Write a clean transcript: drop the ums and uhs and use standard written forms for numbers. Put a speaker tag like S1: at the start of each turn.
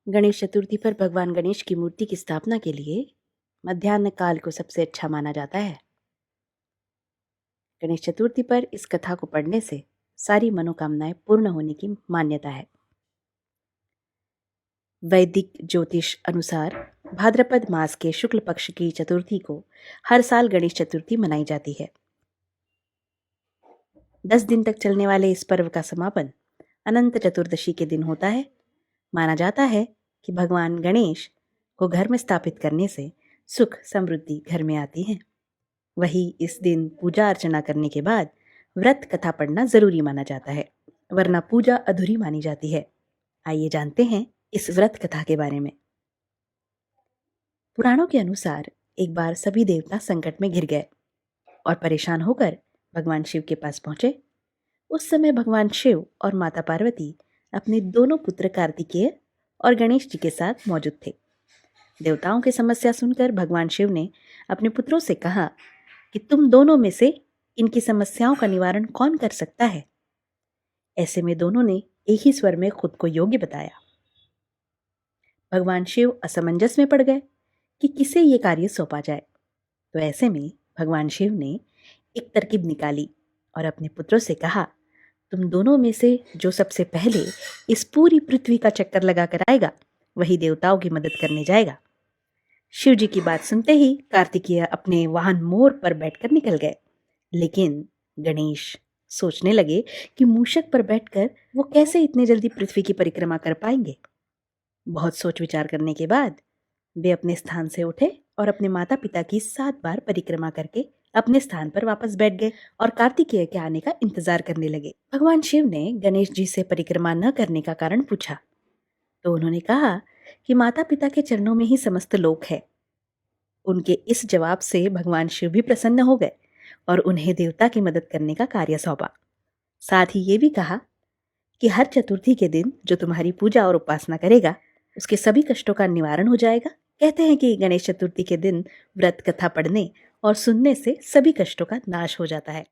S1: गणेश चतुर्थी पर भगवान गणेश की मूर्ति की स्थापना के लिए मध्याह्न काल को सबसे अच्छा माना जाता है। गणेश चतुर्थी पर इस कथा को पढ़ने से सारी मनोकामनाएं पूर्ण होने की मान्यता है। वैदिक ज्योतिष अनुसार भाद्रपद मास के शुक्ल पक्ष की चतुर्थी को हर साल गणेश चतुर्थी मनाई जाती है। 10 दिन तक चलने वाले इस पर्व का समापन अनंत चतुर्दशी के दिन होता है। माना जाता है कि भगवान गणेश को घर में स्थापित करने से सुख समृद्धि घर में आती है। वही इस दिन पूजा अर्चना करने के बाद व्रत कथा पढ़ना जरूरी माना जाता है, वरना पूजा अधूरी मानी जाती है। आइए जानते हैं इस व्रत कथा के बारे में। पुराणों के अनुसार एक बार सभी देवता संकट में घिर गए और परेशान होकर भगवान शिव के पास पहुंचे। उस समय भगवान शिव और माता पार्वती अपने दोनों पुत्र कार्तिकेय और गणेश जी के साथ मौजूद थे। देवताओं की समस्या सुनकर भगवान शिव ने अपने पुत्रों से कहा कि तुम दोनों में से इनकी समस्याओं का निवारण कौन कर सकता है। ऐसे में दोनों ने एक ही स्वर में खुद को योग्य बताया। भगवान शिव असमंजस में पड़ गए कि किसे ये कार्य सौंपा जाए। तो ऐसे में भगवान शिव ने एक तरकीब निकाली और अपने पुत्रों से कहा, तुम दोनों में से जो सबसे पहले इस पूरी पृथ्वी का चक्कर लगाकर आएगा वही देवताओं की मदद करने जाएगा। शिव जी की बात सुनते ही कार्तिकेय अपने वाहन मोर पर बैठकर निकल गए, लेकिन गणेश सोचने लगे कि मूषक पर बैठकर वो कैसे इतने जल्दी पृथ्वी की परिक्रमा कर पाएंगे। बहुत सोच विचार करने के बाद वे अपने स्थान से उठे और अपने माता पिता की 7 बार परिक्रमा करके अपने स्थान पर वापस बैठ गए और कार्तिकेय के आने का इंतजार करने लगे। भगवान शिव ने गणेश जी से परिक्रमा न करने का कारण पूछा तो उन्होंने कहा कि माता पिता के चरणों में ही समस्त लोक है। उनके इस जवाब से भगवान शिव भी प्रसन्न हो गए और उन्हें देवता की मदद करने का कार्य सौंपा। साथ ही ये भी कहा कि हर चतुर्थी के दिन जो तुम्हारी पूजा और उपासना करेगा उसके सभी कष्टों का निवारण हो जाएगा। कहते हैं कि गणेश चतुर्थी के दिन व्रत कथा पढ़ने और सुनने से सभी कष्टों का नाश हो जाता है।